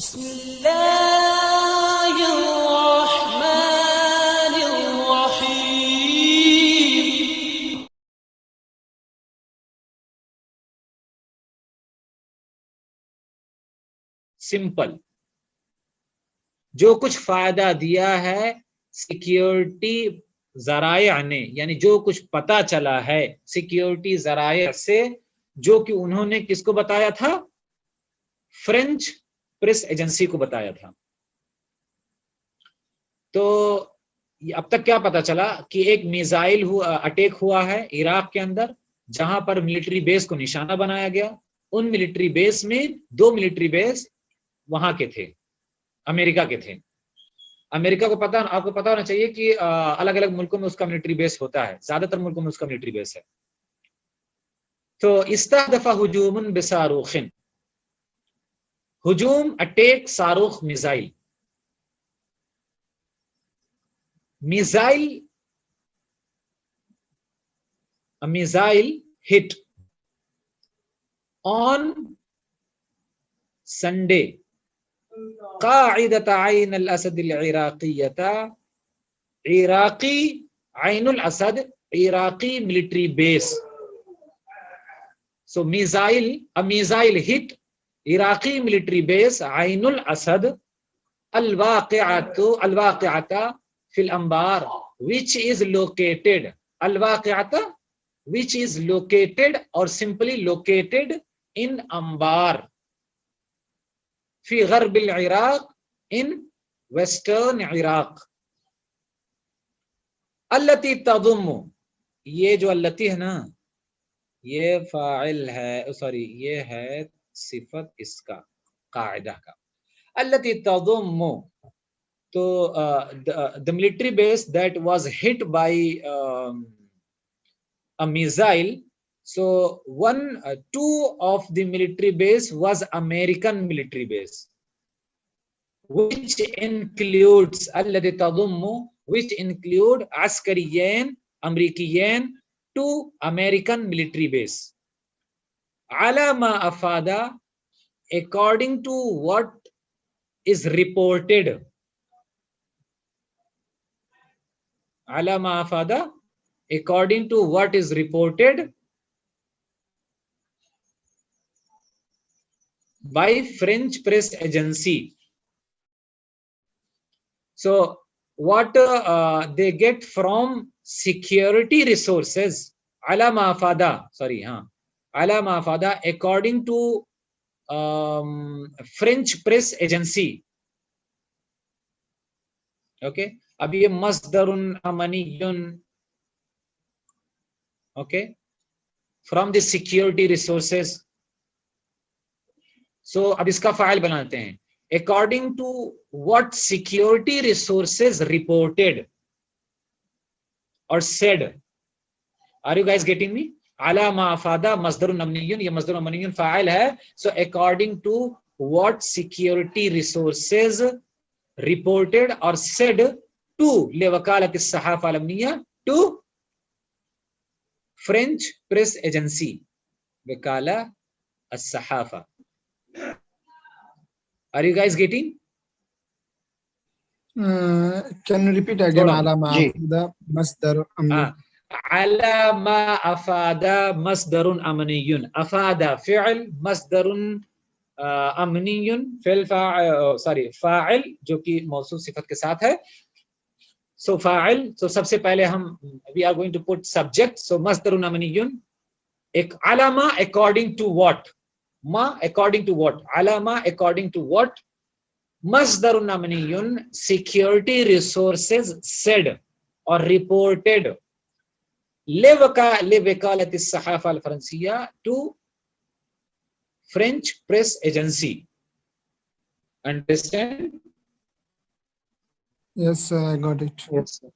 बिस्मिल्लाहिर्रहमानिर्रहीम। सिंपल, जो कुछ फायदा दिया है सिक्योरिटी जराया ने, यानी जो कुछ पता चला है सिक्योरिटी जराया से, जो कि उन्होंने किसको बताया था, फ्रेंच प्रेस एजेंसी को बताया था। तो अब तक क्या पता चला कि एक मिसाइल अटैक हुआ है इराक के अंदर, जहां पर मिलिट्री बेस को निशाना बनाया गया। उन मिलिट्री बेस में 2 मिलिट्री बेस वहां के थे, अमेरिका के थे। अमेरिका को पता, आपको पता होना चाहिए कि अलग अलग मुल्कों में उसका मिलिट्री बेस होता है, ज्यादातर मुल्कों में उसका मिलिट्री बेस है। तो इस्ताहदफा हुजूमुन बिसारूखिन, हुजूम अटैक सारूख missile, missile a missile hit on Sunday قاعدة عين الأسد العراقية, عراقي عين الأسد, Iraqi military base. So a missile hit Iraqi military base Ainul Asad al-Waqi'ata fil Anbar, which is located, al-Waqi'ata, which is located or simply located in Anbar, fi Gharb al-Iraq, in western Iraq. allati tadummu, ये जो allati है ना, ये file है, sorry ये है सिफत इसका कायदा का, allati tadummu. तो the military base that was hit by a missile, so two of the military base was American military base, which includes الذي تضم, which include عسكريين أمريكيين, 2 American military base. على ما أفاد, according to what is reported, على ما أفاد, according to what is reported by French press agency. So what they get from security resources, ala ma afada, sorry, ala ma afada, according to French press agency. Okay, अब ये masdarun amaniyun, okay, from the security resources. So अब इसका file बनाते हैं, according to what security resources reported or said. Are you guys getting me? Ala ma afada masdarun amniyun, ये masdarun amniyun file है. So according to what security resources reported or said to lewakalat as-sahafa al-amniya, to French press agency, wakala as-sahafa. Are you guys getting? Can you repeat again? Ala ma afada masdar amni. Ala ma afada masdarun amniyun. Afada fi'l, masdarun amniyun, fi'l fa'il जो कि मौसूफ सिफत के साथ है. So fa'il, so सबसे पहले हम we are going to put subject. So masdarun amniyun, एक alama according to what, ma according to what, alama according to what, masdarun amniyun security resources said or reported lewakalat as-sahafa al-Fransiya, to French press agency. Understand? Yes, I got it. Yes, sir.